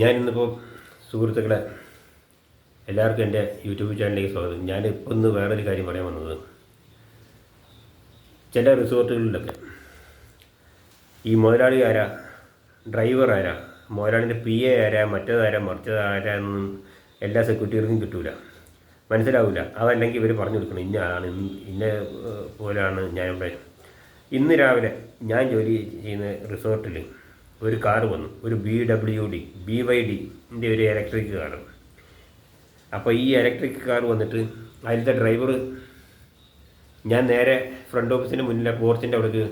ഞാനിന്നിപ്പോൾ സുഹൃത്തുക്കളെ എല്ലാവർക്കും എൻ്റെ യൂട്യൂബ് ചാനലിലേക്ക് സ്വാഗതം. ഞാനിപ്പോൾ ഒന്ന് വേറൊരു കാര്യം പറയാൻ വന്നത്, ചില റിസോർട്ടുകളിലൊക്കെ ഈ മുതലാളി ആരാ, ഡ്രൈവർ ആരാ, മുതലാളിൻ്റെ PA ആരാ, മറ്റേതാരാ മറിച്ചതാരാ എന്നൊന്നും എല്ലാ സെക്യൂരിറ്റികൾക്കും കിട്ടൂല, മനസ്സിലാവില്ല. അതല്ലെങ്കിൽ ഇവർ പറഞ്ഞു കൊടുക്കണം, ഇന്ന ആളാണ്, ഇന്ന പോലെയാണ് ഞാനിവിടെ. ഇന്ന് രാവിലെ ഞാൻ ജോലി ചെയ്യുന്ന റിസോർട്ടിൽ ഒരു കാറ് വന്നു, ഒരു BYD ഒരു ഇലക്ട്രിക് കാറ്. അപ്പോൾ ഈ ഇലക്ട്രിക് കാർ വന്നിട്ട് അതിലത്തെ ഡ്രൈവർ, ഞാൻ നേരെ ഫ്രണ്ട് ഓഫീസിൻ്റെ മുന്നിലെ പോർച്ചിൻ്റെ അവിടേക്ക്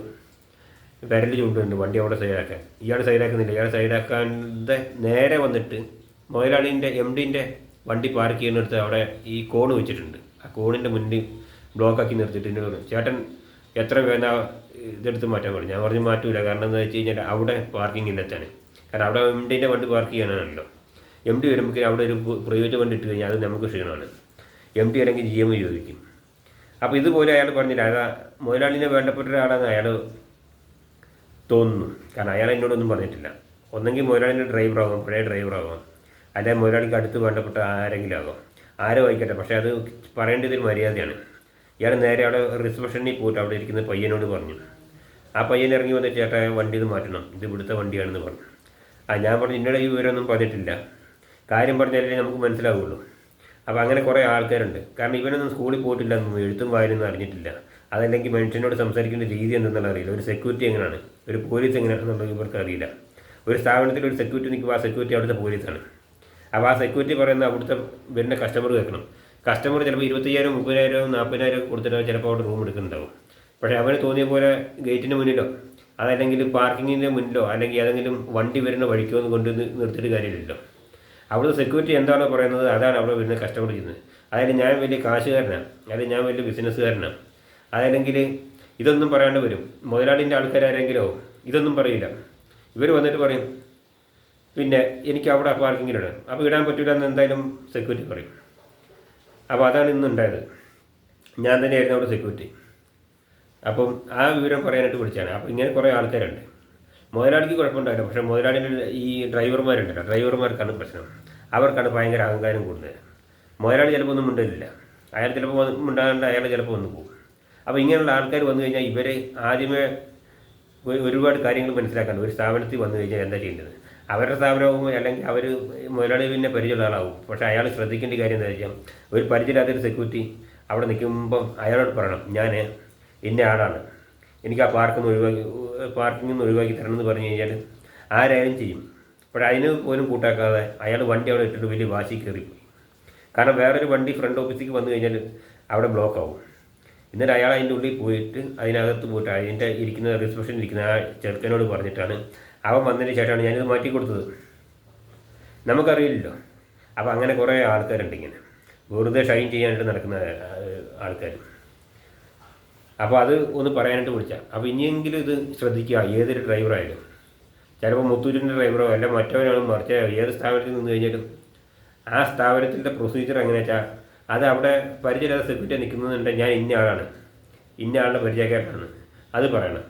വിരൽ ചൂണ്ടുന്നുണ്ട് വണ്ടി അവിടെ സൈഡാക്കാൻ. ഇയാൾ സൈഡാക്കുന്നില്ല. ഇയാൾ സൈഡാക്കാതെ നേരെ വന്നിട്ട് മുതലാളിൻ്റെ MDൻ്റെ വണ്ടി പാർക്ക് ചെയ്യുന്നിടത്ത് അവിടെ ഈ കോണ് വെച്ചിട്ടുണ്ട്. ആ കോണിൻ്റെ മുന്നിൽ ബ്ലോക്കാക്കി നിർത്തിയിട്ട് എന്നോട് പറഞ്ഞു, ചേട്ടൻ എത്ര വേണ്ട ഇതെടുത്ത് മാറ്റാൻ പറഞ്ഞു. ഞാൻ പറഞ്ഞു മാറ്റൂല, കാരണം എന്താ വെച്ച് കഴിഞ്ഞാൽ അവിടെ പാർക്കിംഗ് ഇല്ലെത്താണ്. കാരണം അവിടെ MDൻ്റെ വണ്ടി പാർക്ക് ചെയ്യാനാണല്ലോ. MD വരുമ്പോൾ അവിടെ ഒരു പ്രൈവറ്റ് വണ്ടി ഇട്ട് കഴിഞ്ഞാൽ അത് നമുക്ക് ക്ഷീണമാണ്. MD അല്ലെങ്കിൽ GM ചോദിക്കും. അപ്പോൾ ഇതുപോലെ അയാൾ പറഞ്ഞില്ല, അതാ മുതലാളിനെ വേണ്ടപ്പെട്ട ഒരാളാണ് അയാൾ തോന്നുന്നു. കാരണം അയാൾ എന്നോടൊന്നും പറഞ്ഞിട്ടില്ല. ഒന്നെങ്കിൽ മുതലാളിൻ്റെ ഡ്രൈവറാകാം, പഴയ ഡ്രൈവറാകാം, അല്ലെങ്കിൽ മുതലാളിക്ക് അടുത്ത് വേണ്ടപ്പെട്ട ആരെങ്കിലും ആകാം, ആരോ ആയിക്കട്ടെ. പക്ഷേ അത് പറയേണ്ടതൊരു മര്യാദയാണ്. ഇയാൾ നേരെ അവിടെ റിസപ്ഷനിൽ പോയിട്ട് അവിടെ ഇരിക്കുന്ന പയ്യനോട് പറഞ്ഞു. ആ പയ്യൻ ഇറങ്ങി വന്നിട്ട്, ചേട്ടാ വണ്ടി ഇത് മാറ്റണം, ഇത് ഇവിടുത്തെ വണ്ടിയാണെന്ന് പറഞ്ഞു. ഞാൻ പറഞ്ഞു, ഇന്നലെ ഈ വിവരമൊന്നും പറഞ്ഞിട്ടില്ല, കാര്യം പറഞ്ഞാലേ നമുക്ക് മനസ്സിലാവുള്ളൂ. അപ്പോൾ അങ്ങനെ കുറേ ആൾക്കാരുണ്ട്. കാരണം ഇവനൊന്നും സ്കൂളിൽ പോയിട്ടില്ല, എഴുത്തും വായനൊന്നും അറിഞ്ഞിട്ടില്ല. അതല്ലെങ്കിൽ മനുഷ്യനോട് സംസാരിക്കേണ്ട രീതി എന്തെന്നുള്ള അറിയില്ല. ഒരു സെക്യൂരിറ്റി എങ്ങനെയാണ്, ഒരു പോലീസ് എങ്ങനെയാണെന്നുള്ളത് ഇവർക്ക് അറിയില്ല. ഒരു സ്ഥാപനത്തിൽ ഒരു സെക്യൂരിറ്റി നിൽക്കുമ്പോൾ ആ സെക്യൂരിറ്റി അവിടുത്തെ പോലീസാണ്. അപ്പോൾ ആ സെക്യൂരിറ്റി പറയുന്ന അവിടുത്തെ വരുന്ന കസ്റ്റമർ കേൾക്കണം. കസ്റ്റമർ ചിലപ്പോൾ 25,000, 30,000, 40,000 കൊടുത്തിട്ട് ചിലപ്പോൾ അവിടെ റൂം എടുക്കുന്നുണ്ടാവും. പക്ഷേ അവന് തോന്നിയ പോലെ ഗേറ്റിൻ്റെ മുന്നിലോ അതല്ലെങ്കിൽ പാർക്കിങ്ങിൻ്റെ മുന്നിലോ അല്ലെങ്കിൽ ഏതെങ്കിലും വണ്ടി വരുന്ന വഴിക്കോ ഒന്നും കൊണ്ട് നിർത്തിയിട്ട് കാര്യമില്ലല്ലോ. അവിടുത്തെ സെക്യൂരിറ്റി എന്താണോ പറയുന്നത് അതാണ് അവിടെ വരുന്ന കസ്റ്റമർ ചെയ്യുന്നത്. അതായത് ഞാൻ വലിയ കാശുകാരനാണ്, അല്ലെങ്കിൽ ഞാൻ വലിയ ബിസിനസ്സുകാരനാണ്, അതല്ലെങ്കിൽ ഇതൊന്നും പറയാണ്ട് വരും. മുതലാളിൻ്റെ ആൾക്കാരാരെങ്കിലോ ഇതൊന്നും പറയില്ല. ഇവർ വന്നിട്ട് പറയും, പിന്നെ എനിക്ക് അവിടെ പാർക്കിങ്ങിലിടാം. അപ്പോൾ ഇടാൻ പറ്റില്ല എന്ന് എന്തായാലും സെക്യൂരിറ്റി പറയും. അപ്പോൾ അതാണ് ഇന്നുണ്ടായത്. ഞാൻ തന്നെയായിരുന്നു അവിടെ സെക്യൂരിറ്റി. അപ്പം ആ വിവരം പറയാനായിട്ട് വിളിച്ചാണ്. അപ്പോൾ ഇങ്ങനെ കുറേ ആൾക്കാരുണ്ട്. മുതലാളിക്ക് കുഴപ്പമുണ്ടായില്ല, പക്ഷേ മുതലാളിൻ്റെ ഈ ഡ്രൈവർമാരുണ്ടല്ലോ, ഡ്രൈവർമാർക്കാണ് പ്രശ്നം. അവർക്കാണ് ഭയങ്കര അഹങ്കാരം കൂടുന്നത്. മുതലാളി ചിലപ്പോൾ ഒന്നും മിണ്ടില്ല, അയാൾ ചിലപ്പോൾ മിണ്ടാണ്ട് അയാൾ ചിലപ്പോൾ വന്ന് പോകും. അപ്പോൾ ഇങ്ങനെയുള്ള ആൾക്കാർ വന്നു കഴിഞ്ഞാൽ ഇവരെ ആദ്യമേ ഒരുപാട് കാര്യങ്ങൾ മനസ്സിലാക്കാണ്ട് ഒരു സ്ഥാപനത്തിൽ വന്നു കഴിഞ്ഞാൽ എന്താ ചെയ്യേണ്ടത്. അവരുടെ സ്ഥാപനവും അല്ലെങ്കിൽ അവർ മുതലാളി പിന്നെ പരിചയമുള്ള ആളാവും. പക്ഷേ അയാൾ ശ്രദ്ധിക്കേണ്ട കാര്യം എന്താ വെച്ചാൽ, ഒരു പരിചയമില്ലാത്തൊരു സെക്യൂരിറ്റി അവിടെ നിൽക്കുമ്പം അയാളോട് പറയണം, ഞാൻ ഇന്ന ആളാണ്, എനിക്ക് ആ പാർക്കിങ്ങിൽ നിന്ന് ഒഴിവാക്കി തരണം എന്ന് പറഞ്ഞു കഴിഞ്ഞാൽ ആരായാലും ചെയ്യും. പക്ഷേ അതിന് പോലും കൂട്ടാക്കാതെ അയാൾ വണ്ടി അവിടെ ഇട്ടിട്ട് വലിയ വാശി കയറിപ്പോയി. കാരണം വേറൊരു വണ്ടി ഫ്രണ്ട് ഓഫീസിലേക്ക് വന്നു കഴിഞ്ഞാൽ അവിടെ ബ്ലോക്ക് ആവും. എന്നിട്ട് അയാൾ അതിൻ്റെ ഉള്ളിൽ പോയിട്ട് അതിനകത്ത് പോയിട്ട് അതിൻ്റെ ഇരിക്കുന്ന റിസപ്ഷനിൽ ഇരിക്കുന്ന ആ ചെറുക്കനോട് പറഞ്ഞിട്ടാണ് അവൻ വന്നതിന് ശേഷമാണ് ഞാനിത് മാറ്റി കൊടുത്തത്. നമുക്കറിയില്ലല്ലോ. അപ്പോൾ അങ്ങനെ കുറേ ആൾക്കാരുണ്ട് ഇങ്ങനെ വെറുതെ ഷൈൻ ചെയ്യാനായിട്ട് നടക്കുന്ന ആൾക്കാർ. അപ്പോൾ അത് ഒന്ന് പറയാനായിട്ട് വിളിച്ചാൽ. അപ്പോൾ ഇനിയെങ്കിലും ഇത് ശ്രദ്ധിക്കുക. ഏതൊരു ഡ്രൈവറായാലും, ചിലപ്പോൾ മുത്തൂറ്റിൻ്റെ ഡ്രൈവറോ അല്ല മറ്റവനാണ് മറിച്ച ഏത് സ്ഥാപനത്തിൽ നിന്ന് കഴിഞ്ഞാലും ആ സ്ഥാപനത്തിൻ്റെ പ്രൊസീജിയർ എങ്ങനെയാ വെച്ചാൽ, അത് അവിടെ പരിചയമില്ലാത്ത സെക്യൂരിറ്റി നിൽക്കുന്നതുണ്ടെങ്കിൽ ഞാൻ ഇന്ന ആളാണ്, ഇന്ന ആളുടെ പരിചയക്കാരനാണ്, അത് പറയണം.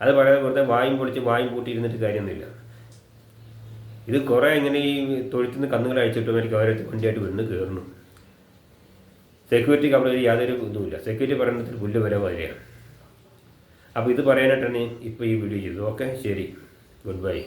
അത് പറയാതെ വെറുതെ വായും പൊളിച്ച് വായും പൂട്ടിയിരുന്നിട്ട് കാര്യമൊന്നുമില്ല. ഇത് കുറേ ഇങ്ങനെ ഈ തൊഴുത്തിൽ നിന്ന് കന്നുകൾ അഴിച്ചിട്ടുമായിരിക്കും അവരടുത്ത് വണ്ടിയായിട്ട് വന്ന് കയറണം. സെക്യൂരിറ്റിക്ക് അവിടെ യാതൊരു ഇതുമില്ല. സെക്യൂരിറ്റി പറയുന്നതിൽ പുല്ല് വരെ വരെയാണ്. അപ്പോൾ ഇത് പറയാനായിട്ടാണ് ഇപ്പോൾ ഈ വീഡിയോ ചെയ്തത്. ഓക്കെ, ശരി, ഗുഡ് ബൈ.